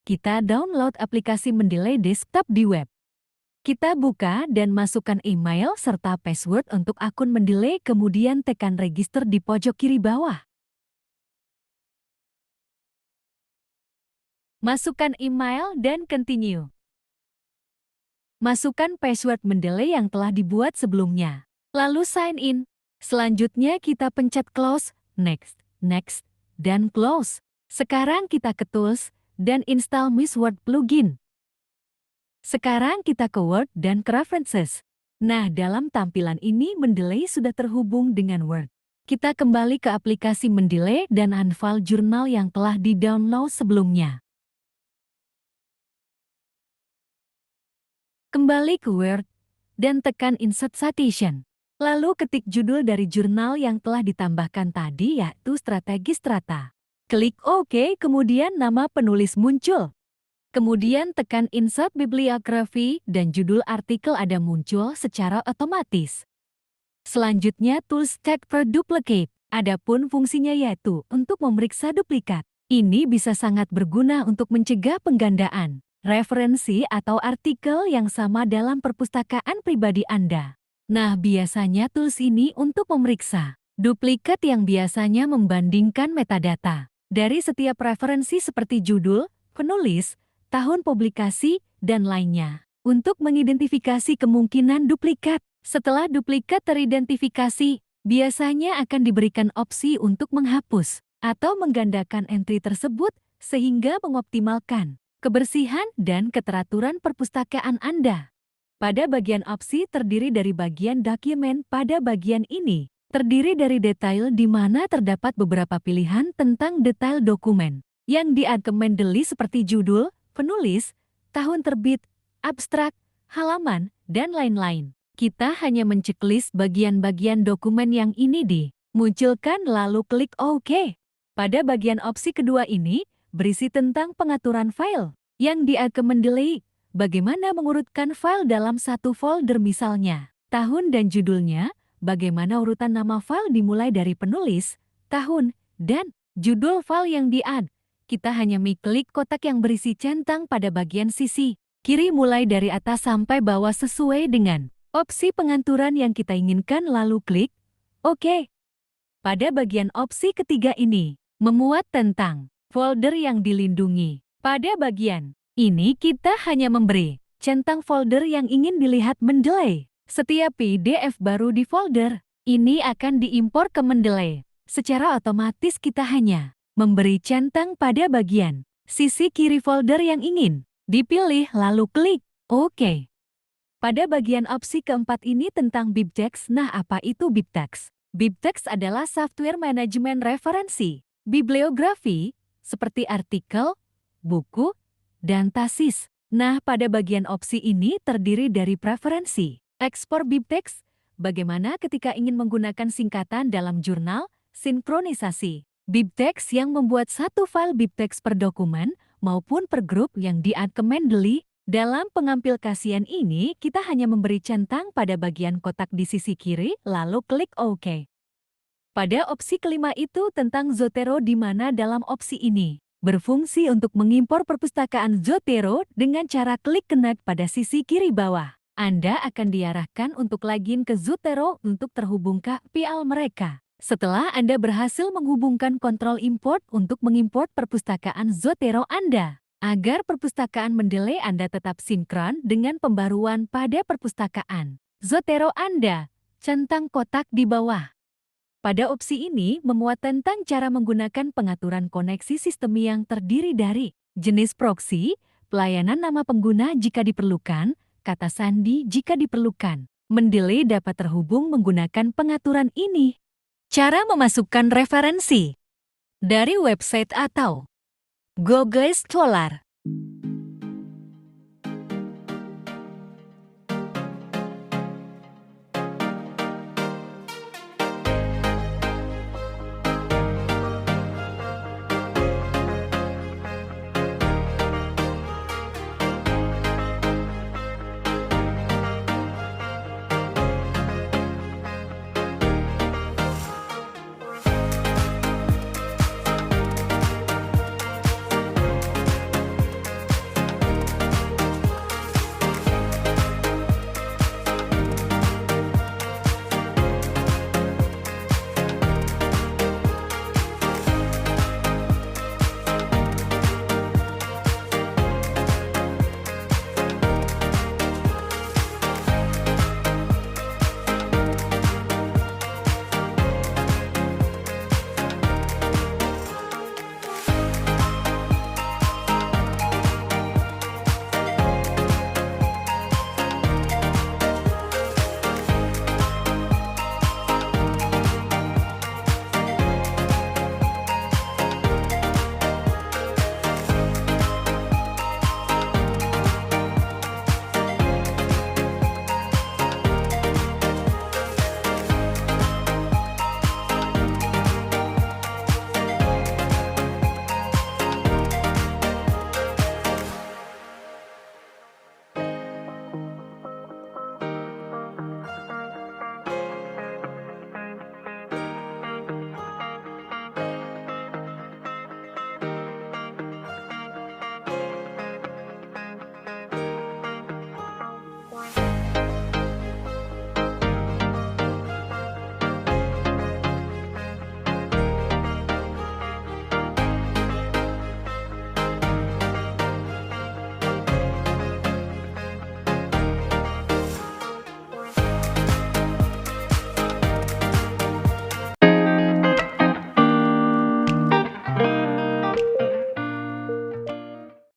kita download aplikasi Mendeley Desktop di web. Kita buka dan masukkan email serta password untuk akun Mendeley, kemudian tekan register di pojok kiri bawah. Masukkan email dan continue. Masukkan password Mendeley yang telah dibuat sebelumnya. Lalu sign in. Selanjutnya kita pencet close, next, next, dan close. Sekarang kita ke tools dan install Miss Word plugin. Sekarang kita ke Word dan ke References. Nah, dalam tampilan ini Mendeley sudah terhubung dengan Word. Kita kembali ke aplikasi Mendeley dan unfile jurnal yang telah di-download sebelumnya. Kembali ke Word dan tekan Insert Citation. Lalu ketik judul dari jurnal yang telah ditambahkan tadi, yaitu Strategi Strata. Klik OK, kemudian nama penulis muncul. Kemudian tekan Insert Bibliography dan judul artikel ada muncul secara otomatis. Selanjutnya tools Check for Duplicate. Adapun fungsinya yaitu untuk memeriksa duplikat. Ini bisa sangat berguna untuk mencegah penggandaan referensi atau artikel yang sama dalam perpustakaan pribadi Anda. Nah, biasanya tools ini untuk memeriksa duplikat yang biasanya membandingkan metadata dari setiap referensi seperti judul, penulis, tahun publikasi, dan lainnya. Untuk mengidentifikasi kemungkinan duplikat, setelah duplikat teridentifikasi, biasanya akan diberikan opsi untuk menghapus atau menggandakan entry tersebut sehingga mengoptimalkan kebersihan dan keteraturan perpustakaan Anda. Pada bagian opsi terdiri dari bagian dokumen. Pada bagian ini terdiri dari detail di mana terdapat beberapa pilihan tentang detail dokumen yang di-add ke Mendeley seperti judul, penulis, tahun terbit, abstrak, halaman, dan lain-lain. Kita hanya menceklis bagian-bagian dokumen yang ini dimunculkan lalu klik OK. Pada bagian opsi kedua ini berisi tentang pengaturan file yang di-add ke Mendeley. Bagaimana mengurutkan file dalam satu folder, misalnya tahun dan judulnya. Bagaimana urutan nama file dimulai dari penulis, tahun, dan judul file yang di-add. Kita hanya klik kotak yang berisi centang pada bagian sisi kiri mulai dari atas sampai bawah sesuai dengan opsi pengaturan yang kita inginkan lalu klik OK. Pada bagian opsi ketiga ini, memuat tentang folder yang dilindungi. Pada bagian ini kita hanya memberi centang folder yang ingin dilihat Mendeley. Setiap PDF baru di folder ini akan diimpor ke Mendeley. Secara otomatis kita hanya memberi centang pada bagian sisi kiri folder yang ingin dipilih lalu klik OK. Pada bagian opsi keempat ini tentang BibTeX. Nah, apa itu BibTeX? BibTeX adalah software manajemen referensi bibliografi seperti artikel, buku, dan tesis. Nah, pada bagian opsi ini terdiri dari preferensi ekspor BibTeX, bagaimana ketika ingin menggunakan singkatan dalam jurnal, sinkronisasi BibTeX yang membuat satu file BibTeX per dokumen maupun per grup yang di-add ke Mendeley. Dalam pengampilkasian ini, kita hanya memberi centang pada bagian kotak di sisi kiri, lalu klik OK. Pada opsi kelima itu tentang Zotero, di mana dalam opsi ini berfungsi untuk mengimpor perpustakaan Zotero dengan cara klik connect pada sisi kiri bawah. Anda akan diarahkan untuk login ke Zotero untuk terhubung ke API mereka. Setelah Anda berhasil menghubungkan kontrol import untuk mengimport perpustakaan Zotero Anda, agar perpustakaan Mendeley Anda tetap sinkron dengan pembaruan pada perpustakaan Zotero Anda, centang kotak di bawah. Pada opsi ini memuat tentang cara menggunakan pengaturan koneksi sistem yang terdiri dari jenis proxy, pelayanan nama pengguna jika diperlukan, kata sandi jika diperlukan. Mendeley dapat terhubung menggunakan pengaturan ini. Cara memasukkan referensi dari website atau Google Scholar.